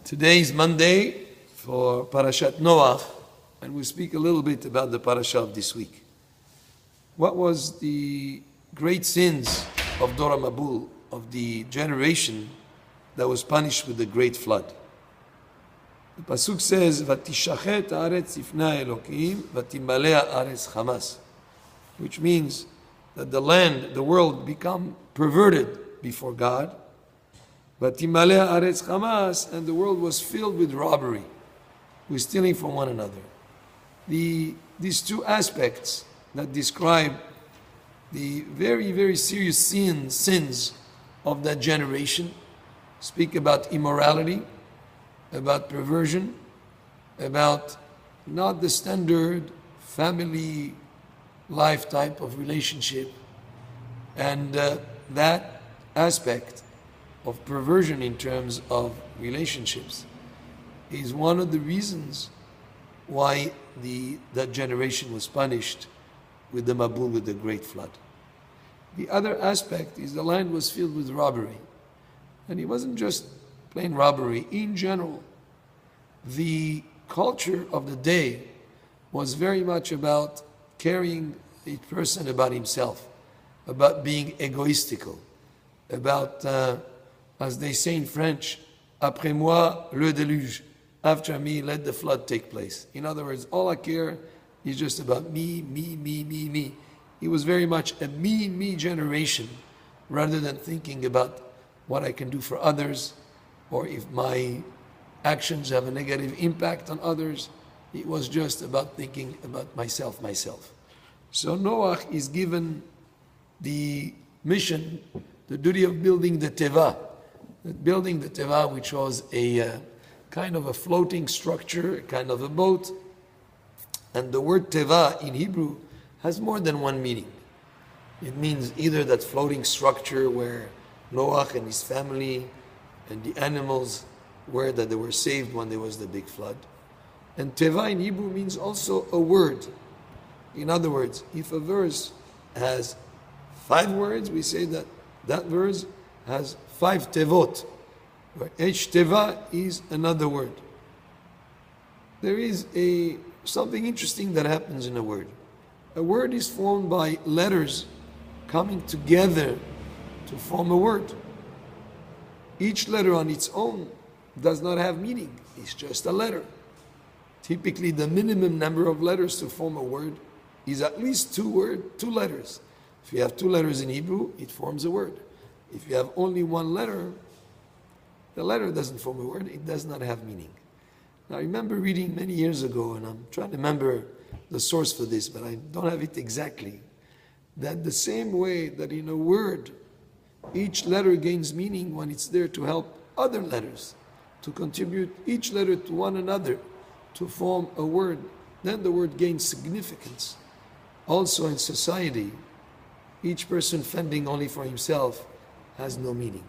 Today is Monday for Parashat Noach, and we'll speak a little bit about the Parashat of this week. What was the great sins of Dor HaMabul, of the generation that was punished with the great flood? The Pasuk says, "Vatishachet haaretz ifnei Elokim, vatimaleh haaretz chamas," which means that the land, the world, become perverted before God. Vatimaleh haaretz chamas, and the world was filled with robbery, with stealing from one another. These two aspects that describe the very, very serious sins of that generation speak about immorality, about perversion, about not the standard family life type of relationship. And that aspect of perversion in terms of relationships is one of the reasons why that generation was punished with the Mabul, with the great flood. The other aspect is the land was filled with robbery. And it wasn't just plain robbery. In general, the culture of the day was very much about caring a person about himself, about being egoistical, about, as they say in French, après moi le déluge, after me let the flood take place. In other words, all I care is just about me, me, me, me, me. It was very much a me generation, rather than thinking about what I can do for others, or if my actions have a negative impact on others. It was just about thinking about myself. So Noach is given the mission, the duty of building the Teva, which was a kind of a floating structure, a kind of a boat. And the word Teva in Hebrew has more than one meaning. It means either that floating structure where Noach and his family and the animals were, that they were saved when there was the big flood. And Teva in Hebrew means also a word. In other words, if a verse has 5 words, we say that that verse has 5 tevot, where each teva is another word. There is something interesting that happens in a word. A word is formed by letters coming together to form a word. Each letter on its own does not have meaning. It's just a letter. Typically, the minimum number of letters to form a word is at least 2 letters. If you have 2 letters in Hebrew, it forms a word. If you have only 1 letter, the letter doesn't form a word. It does not have meaning. Now, I remember reading many years ago, and I'm trying to remember the source for this, but I don't have it exactly, that the same way that in a word, each letter gains meaning when it's there to help other letters, to contribute each letter to one another, to form a word, then the word gains significance. Also in society, each person fending only for himself has no meaning.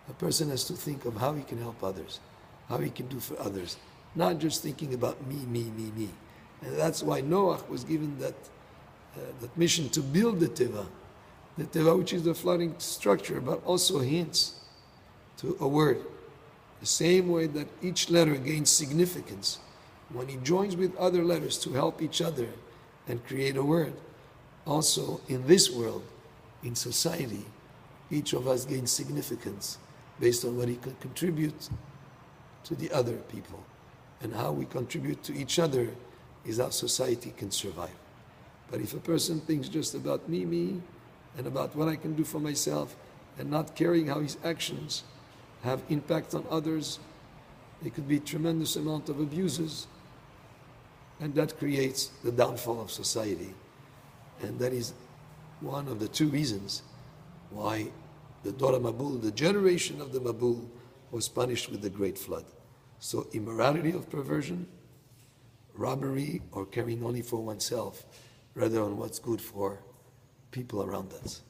A person has to think of how he can help others, how he can do for others, not just thinking about me. And that's why Noach was given that mission to build the Teva which is the flooding structure, but also hints to a word. The same way that each letter gains significance when it joins with other letters to help each other and create a word. Also in this world, in society, each of us gains significance based on what he can contribute to the other people. And how we contribute to each other is how society can survive. But if a person thinks just about me, and about what I can do for myself, and not caring how his actions have impact on others, there could be a tremendous amount of abuses, and that creates the downfall of society. And that is one of the 2 reasons why the Dor HaMabul, the generation of the Mabul, was punished with the great flood. So immorality of perversion, robbery, or caring only for oneself, rather on what's good for people around us.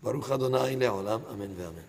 Baruch Adonai le'olam, amen ve'amen.